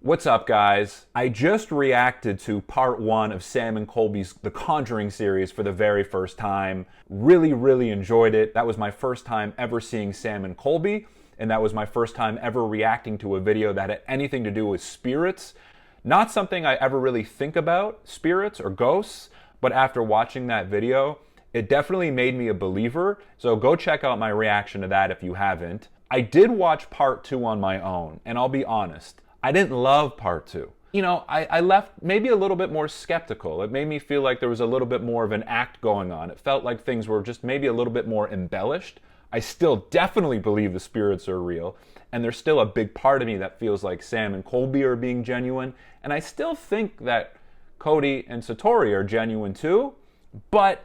What's up, guys? I just reacted to part 1 of Sam and Colby's The Conjuring series for the very first time. Really enjoyed it. That was my first time ever seeing Sam and Colby, and that was my first time ever reacting to a video that had anything to do with spirits. Not something I ever really think about, spirits or ghosts, but after watching that video, it definitely made me a believer. So go check out my reaction to that if you haven't. I did watch part 2 on my own, and I'll be honest, I didn't love part 2. You know, I left maybe a little bit more skeptical. It made me feel like there was a little bit more of an act going on. It felt like things were just maybe a little bit more embellished. I still definitely believe the spirits are real, and there's still a big part of me that feels like Sam and Colby are being genuine, and I still think that Cody and Satori are genuine too, but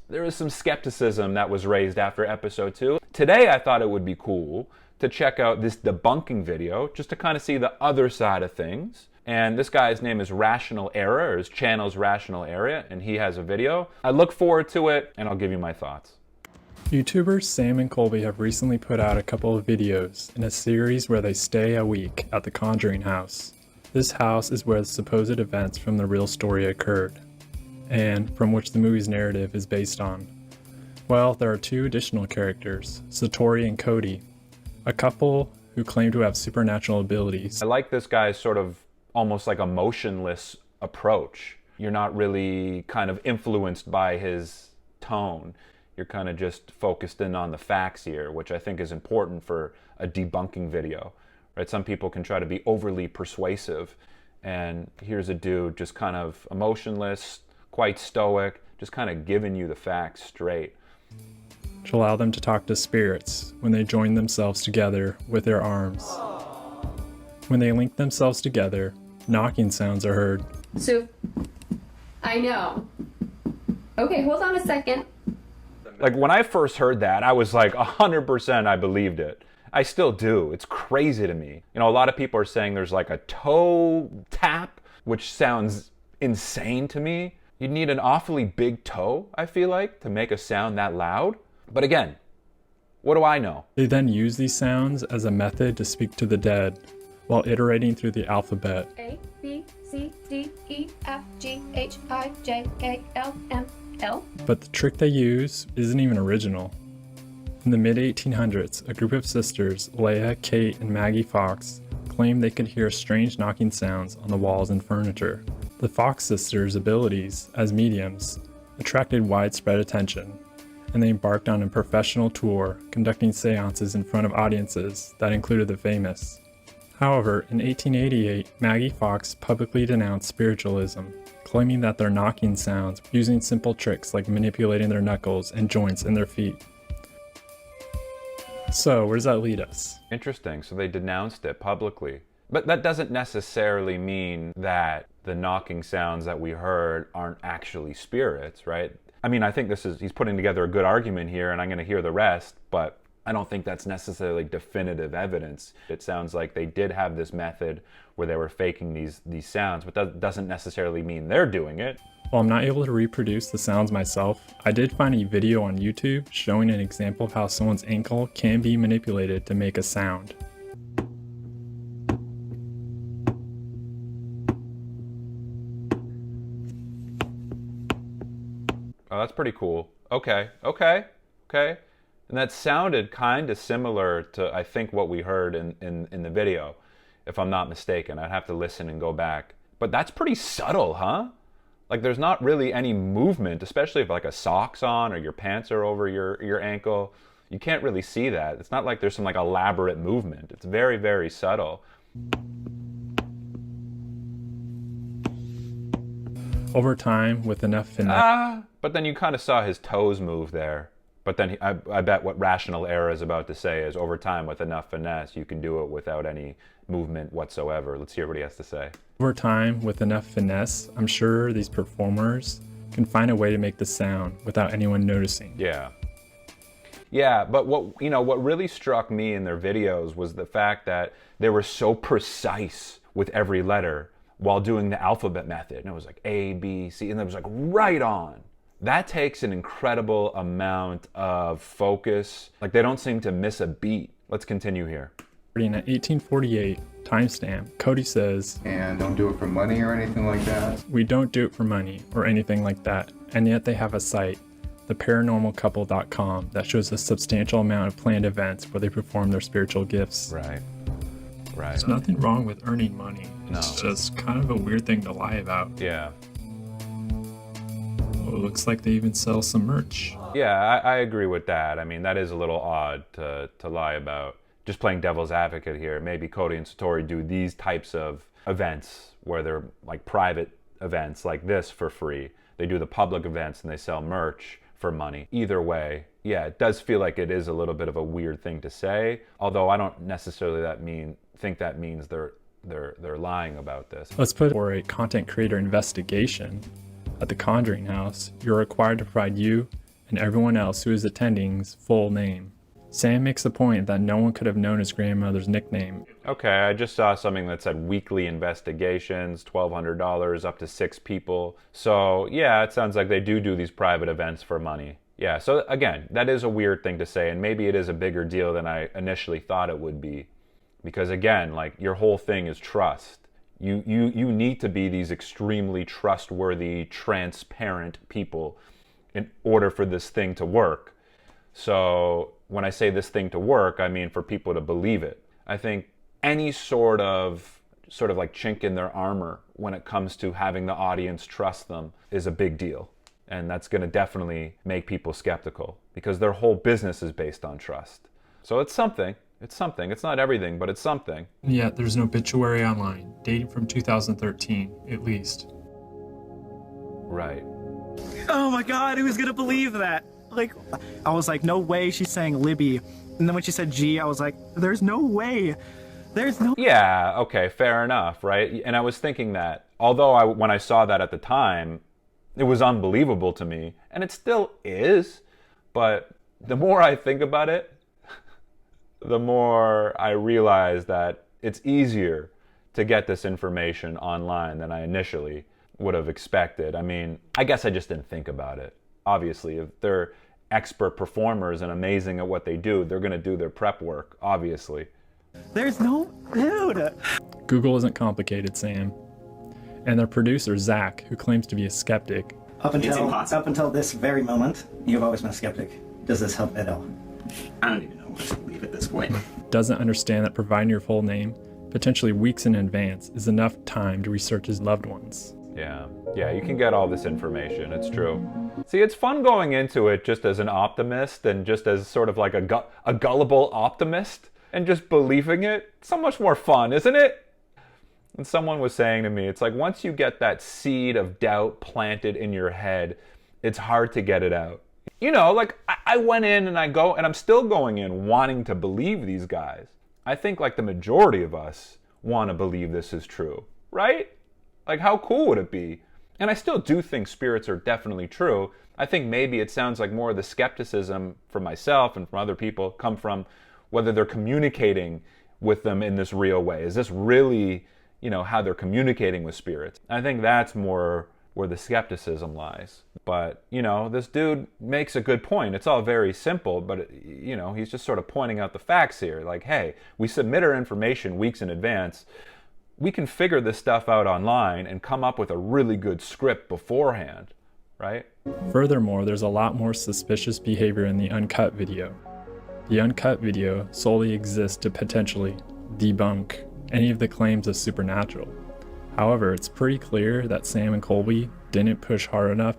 there is some skepticism that was raised after episode 2. Today I thought it would be cool to check out this debunking video, just to kind of see the other side of things. And this guy's name is Rational Era, or his channel's Rational Era, and he has a video. I look forward to it, and I'll give you my thoughts. YouTubers Sam and Colby have recently put out a couple of videos in a series where they stay a week at the Conjuring house. This house is where the supposed events from the real story occurred, and from which the movie's narrative is based on. Well, there are 2 additional characters, Satori and Cody, a couple who claim to have supernatural abilities. I like this guy's sort of almost like emotionless approach. You're not really kind of influenced by his tone. You're kind of just focused in on the facts here, which I think is important for a debunking video, right? Some people can try to be overly persuasive, and here's a dude just kind of emotionless, quite stoic, just kind of giving you the facts straight. To allow them to talk to spirits when they join themselves together with their arms. When they link themselves together, knocking sounds are heard. So, I know. Okay, hold on a second. Like, when I first heard that, I was like 100% I believed it. I still do. It's crazy to me. You know, a lot of people are saying there's like a toe tap, which sounds insane to me. You'd need an awfully big toe, I feel like, to make a sound that loud. But again, what do I know? They then use these sounds as a method to speak to the dead, while iterating through the alphabet. A, B, C, D, E, F, G, H, I, J, K, L, M, L. But the trick they use isn't even original. In the mid-1800s, a group of sisters, Leah, Kate, and Maggie Fox, claimed they could hear strange knocking sounds on the walls and furniture. The Fox sisters' abilities as mediums attracted widespread attention, and they embarked on a professional tour conducting seances in front of audiences that included the famous. However, in 1888, Maggie Fox publicly denounced spiritualism, claiming that their knocking sounds were using simple tricks like manipulating their knuckles and joints in their feet. So, where does that lead us? Interesting. So they denounced it publicly. But that doesn't necessarily mean that the knocking sounds that we heard aren't actually spirits, right? I mean, I think he's putting together a good argument here, and I'm going to hear the rest, but I don't think that's necessarily definitive evidence. It sounds like they did have this method where they were faking these sounds, but that doesn't necessarily mean they're doing it. While I'm not able to reproduce the sounds myself, I did find a video on YouTube showing an example of how someone's ankle can be manipulated to make a sound. Oh, that's pretty cool. Okay. And that sounded kind of similar to, I think, what we heard in the video, if I'm not mistaken. I'd have to listen and go back. But that's pretty subtle, huh? Like, there's not really any movement, especially if like a sock's on or your pants are over your ankle. You can't really see that. It's not like there's some like elaborate movement. It's very subtle. Over time, with enough finesse. But then you kind of saw his toes move there. But then I bet what Rational Era is about to say is, over time, with enough finesse, you can do it without any movement whatsoever. Let's hear what he has to say. Over time, with enough finesse, I'm sure these performers can find a way to make the sound without anyone noticing. Yeah, but what really struck me in their videos was the fact that they were so precise with every letter while doing the alphabet method. And it was like A, B, C, and it was like right on. That takes an incredible amount of focus. Like, they don't seem to miss a beat. Let's continue here. In an 1848 timestamp, Cody says, And don't do it for money or anything like that. "We don't do it for money or anything like that." And yet they have a site, theparanormalcouple.com, that shows a substantial amount of planned events where they perform their spiritual gifts. Right. Right. There's nothing wrong with earning money. It's No. just kind of a weird thing to lie about. Yeah. Oh, it looks like they even sell some merch. Yeah, I agree with that. I mean, that is a little odd to lie about. Just playing devil's advocate here, maybe Cody and Satori do these types of events where they're like private events like this for free. They do the public events and they sell merch for money. Either way, yeah, it does feel like it is a little bit of a weird thing to say, although I don't necessarily think that means they're lying about this. Let's put for a content creator investigation at the Conjuring house, you're required to provide you and everyone else who is attending's full name. Sam makes the point that no one could have known his grandmother's nickname. Okay, I just saw something that said weekly investigations, $1,200 up to 6 people. So yeah, it sounds like they do these private events for money. Yeah, so again, that is a weird thing to say, and maybe it is a bigger deal than I initially thought it would be. Because again, like, your whole thing is trust. You need to be these extremely trustworthy, transparent people in order for this thing to work. So when I say this thing to work, I mean for people to believe it. I think any sort of like chink in their armor when it comes to having the audience trust them is a big deal. And that's going to definitely make people skeptical because their whole business is based on trust. So it's something. It's something. It's not everything, but it's something. Yet there's an obituary online, dating from 2013, at least. Right. Oh my god, who's gonna believe that? Like, I was like, no way she's saying Libby. And then when she said G, I was like, there's no way. There's no... Yeah, okay, fair enough, right? And I was thinking that, although when I saw that at the time, it was unbelievable to me, and it still is, but the more I think about it, the more I realize that it's easier to get this information online than I initially would have expected. I mean, I guess I just didn't think about it. Obviously, if they're expert performers and amazing at what they do, they're going to do their prep work, obviously. There's no... Dude. Google isn't complicated, Sam. And their producer, Zach, who claims to be a skeptic. Up until this very moment, you've always been a skeptic. Does this help at all? I don't even know what to believe at this point. Doesn't understand that providing your full name, potentially weeks in advance, is enough time to research his loved ones. Yeah, you can get all this information, it's true. See, it's fun going into it just as an optimist and just as sort of like a gullible optimist and just believing it. It's so much more fun, isn't it? And someone was saying to me, it's like once you get that seed of doubt planted in your head, it's hard to get it out. You know, like I went in and I'm still going in wanting to believe these guys. I think like the majority of us want to believe this is true, right? Like, how cool would it be? And I still do think spirits are definitely true. I think maybe it sounds like more of the skepticism from myself and from other people come from whether they're communicating with them in this real way. Is this really, how they're communicating with spirits? I think that's more where the skepticism lies. But, this dude makes a good point. It's all very simple, but, he's just sort of pointing out the facts here. Like, hey, we submit our information weeks in advance. We can figure this stuff out online and come up with a really good script beforehand, right? Furthermore, there's a lot more suspicious behavior in the uncut video. The uncut video solely exists to potentially debunk any of the claims of supernatural. However, it's pretty clear that Sam and Colby didn't push hard enough.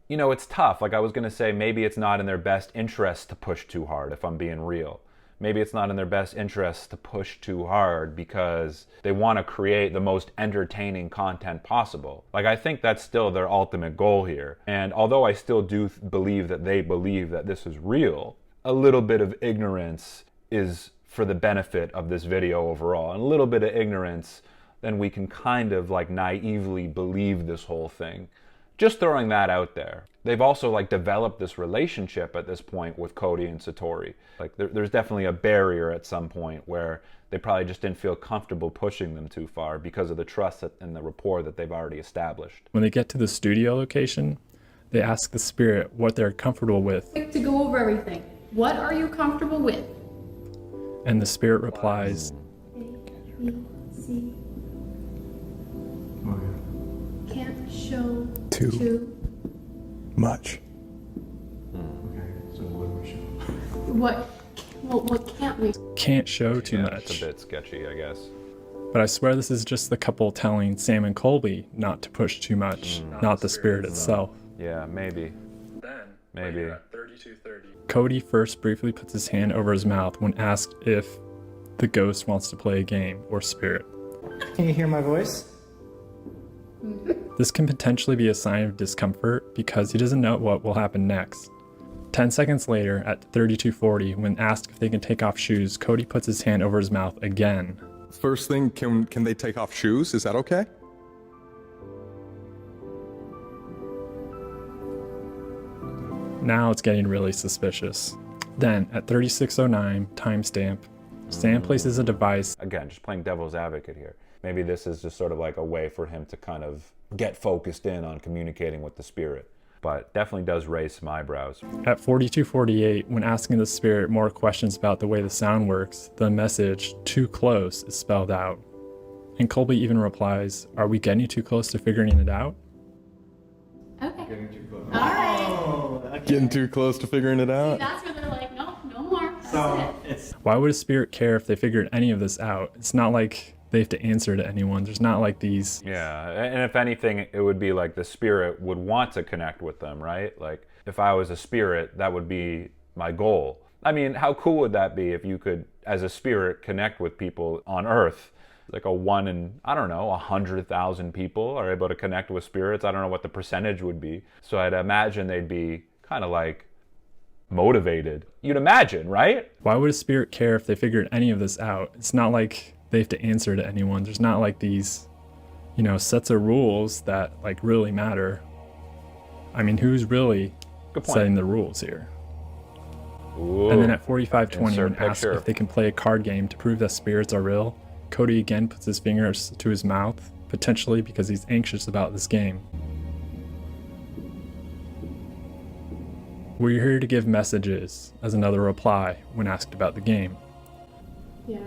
It's tough. Like I was going to say, maybe it's not in their best interest to push too hard, if I'm being real. Maybe it's not in their best interest to push too hard because they want to create the most entertaining content possible. Like, I think that's still their ultimate goal here. And although I still do believe that they believe that this is real, a little bit of ignorance is for the benefit of this video overall. And a little bit of ignorance, then we can kind of like naively believe this whole thing. Just throwing that out there. They've also like developed this relationship at this point with Cody and Satori. Like there's definitely a barrier at some point where they probably just didn't feel comfortable pushing them too far because of the trust and the rapport that they've already established. When they get to the studio location, they ask the spirit what they're comfortable with. To go over everything. What are you comfortable with? And the spirit replies, B, C. Oh, yeah. Can't show Too too. much. Okay, so what do we show? What? Well, what can't we? Can't show too Yeah, much. it's a bit sketchy, I guess. But I swear this is just the couple telling Sam and Colby not to push too much, not the spirit itself. Yeah, maybe. Maybe. Cody first briefly puts his hand over his mouth when asked if the ghost wants to play a game or spirit. Can you hear my voice? This can potentially be a sign of discomfort because he doesn't know what will happen next. 10 seconds later, at 32:40, when asked if they can take off shoes, Cody puts his hand over his mouth again. First thing, can they take off shoes? Is that okay? Now it's getting really suspicious. Then, at 36:09, timestamp, Sam places a device. Again, just playing devil's advocate here. Maybe this is just sort of like a way for him to kind of get focused in on communicating with the spirit. But definitely does raise some eyebrows. At 42:48, when asking the spirit more questions about the way the sound works, the message, "too close," is spelled out. And Colby even replies, "Are we getting too close to figuring it out?" Okay. Getting too close. All right. Oh, okay. Getting too close to figuring it out? That's where they're like, no, no more. That's So it. it's Why would a spirit care if they figured any of this out? It's not like they have to answer to anyone. There's not like these. Yeah, and if anything, it would be like the spirit would want to connect with them, right? Like, if I was a spirit, that would be my goal. I mean, how cool would that be if you could, as a spirit, connect with people on Earth? Like a 1 in, I don't know, 100,000 people are able to connect with spirits. I don't know what the percentage would be. So I'd imagine they'd be kind of like motivated. You'd imagine, right? Why would a spirit care if they figured any of this out? It's not like they have to answer to anyone. There's not like these, sets of rules that like really matter. I mean, who's really Good point. setting the rules here? Ooh. And then at 45:20, Insert when asked picture. if they can play a card game to prove that spirits are real, Cody again puts his fingers to his mouth, potentially because he's anxious about this game. We're here to give messages as another reply when asked about the game. Yeah.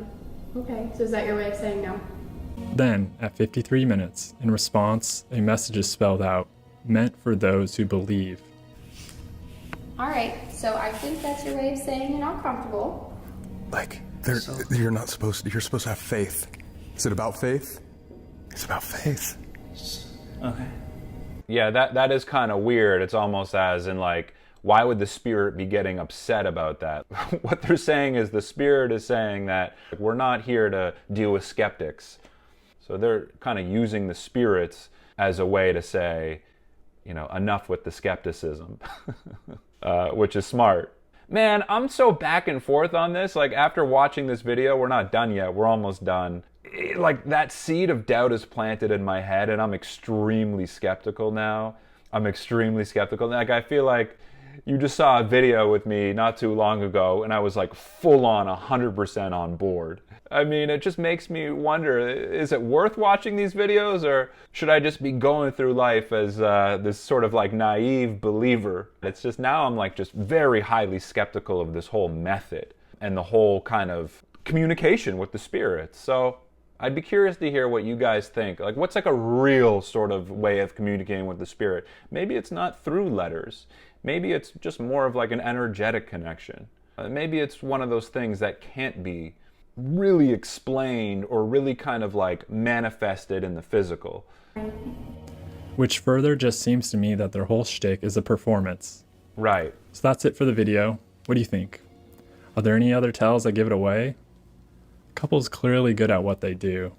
Okay. So is that your way of saying no? Then, at 53 minutes, in response, a message is spelled out, meant for those who believe. All right. So I think that's your way of saying you're not comfortable. Like, you're supposed to have faith. Is it about faith? It's about faith. okay. Yeah, that is kind of weird. It's almost as in like, why would the spirit be getting upset about that? What they're saying is the spirit is saying that we're not here to deal with skeptics. So they're kind of using the spirits as a way to say, enough with the skepticism, which is smart. Man, I'm so back and forth on this. Like, after watching this video, we're not done yet. We're almost done. Like, that seed of doubt is planted in my head, and I'm extremely skeptical now. Like, I feel like you just saw a video with me not too long ago, and I was like full on 100% on board. I mean, it just makes me wonder, is it worth watching these videos, or should I just be going through life as this sort of like naive believer? It's just now I'm like just very highly skeptical of this whole method and the whole kind of communication with the spirits. So I'd be curious to hear what you guys think. Like, what's like a real sort of way of communicating with the spirit? Maybe it's not through letters. Maybe it's just more of like an energetic connection. Maybe it's one of those things that can't be really explained or really kind of like manifested in the physical. Which further just seems to me that their whole shtick is a performance. Right. So that's it for the video. What do you think? Are there any other tells that give it away? Couple's clearly good at what they do,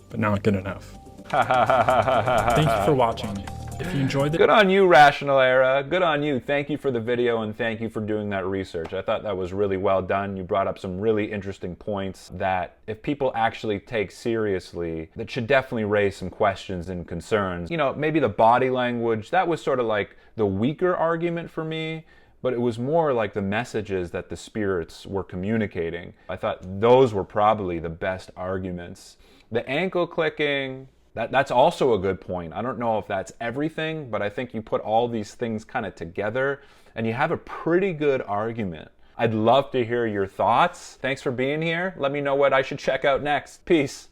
but not good enough. Thank you for watching. If you enjoyed the Good on you, Rational Era. Good on you. Thank you for the video, and thank you for doing that research. I thought that was really well done. You brought up some really interesting points that, if people actually take seriously, that should definitely raise some questions and concerns. Maybe the body language, that was sort of like the weaker argument for me, but it was more like the messages that the spirits were communicating. I thought those were probably the best arguments. The ankle clicking, that's also a good point. I don't know if that's everything, but I think you put all these things kind of together and you have a pretty good argument. I'd love to hear your thoughts. Thanks for being here. Let me know what I should check out next. Peace.